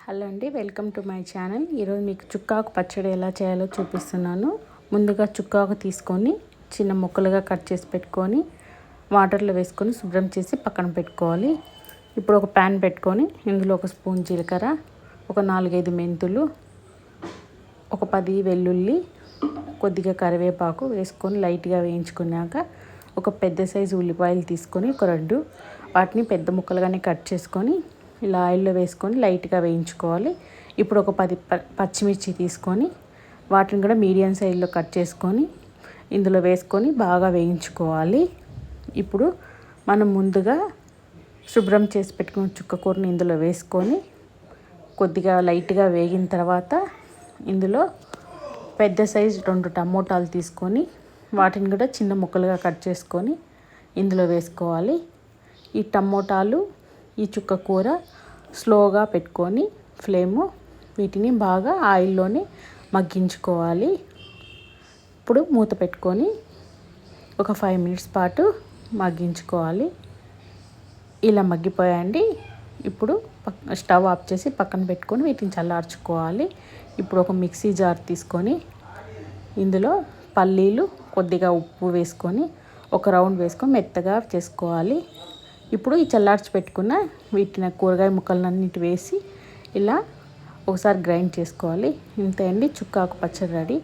Hello అండి, welcome to my channel. ఈరోజు మీకు చుక్కాకు పచ్చడి ఎలా చేయాలో చూపిస్తున్నాను. ముందుగా చుక్కాకు తీసుకొని చిన్న ముక్కలుగా కట్ చేసి పెట్టుకొని వాటర్లో వేసుకొని శుభ్రం చేసి పక్కన పెట్టుకోవాలి. ఇప్పుడు ఒక ప్యాన్ పెట్టుకొని ఇందులో ఒక స్పూన్ జీలకర్ర, ఒక 4-5 మెంతులు, ఒక 10 వెల్లుల్లి, కొద్దిగా కరివేపాకు వేసుకొని లైట్గా వేయించుకున్నాక ఒక పెద్ద సైజు ఉల్లిపాయలు తీసుకొని ఒక 2 వాటిని పెద్ద ముక్కలుగానే కట్ చేసుకొని ఇలా ఆయిల్లో వేసుకొని లైట్గా వేయించుకోవాలి. ఇప్పుడు ఒక 10 పచ్చిమిర్చి తీసుకొని వాటిని కూడా మీడియం సైజులో కట్ చేసుకొని ఇందులో వేసుకొని బాగా వేయించుకోవాలి. ఇప్పుడు మనం ముందుగా శుభ్రం చేసి పెట్టుకున్న చుక్కకూరని ఇందులో వేసుకొని కొద్దిగా లైట్గా వేగిన తర్వాత ఇందులో పెద్ద సైజు 2 టమోటాలు తీసుకొని వాటిని కూడా చిన్న ముక్కలుగా కట్ చేసుకొని ఇందులో వేసుకోవాలి. ఈ టమోటాలు, ఈ చుక్కకూర స్లోగా పెట్టుకొని ఫ్లేము వీటిని బాగా ఆయిల్లోనే మగ్గించుకోవాలి. ఇప్పుడు మూత పెట్టుకొని ఒక 5 మినిట్స్ పాటు మగ్గించుకోవాలి. ఇలా మగ్గిపోయాయండి. ఇప్పుడు స్టవ్ ఆఫ్ చేసి పక్కన పెట్టుకొని వీటిని చల్లార్చుకోవాలి. ఇప్పుడు ఒక మిక్సీ జార్ తీసుకొని ఇందులో పల్లీలు, కొద్దిగా ఉప్పు వేసుకొని ఒక రౌండ్ వేసుకొని మెత్తగా చేసుకోవాలి. ఇప్పుడు ఈ చల్లార్చి పెట్టుకున్న వీటిని కూరగాయ ముక్కలన్నిటి వేసి ఇలా ఒకసారి గ్రైండ్ చేసుకోవాలి. ఇంతే అండి, చుక్కాకు పచ్చడి రెడీ.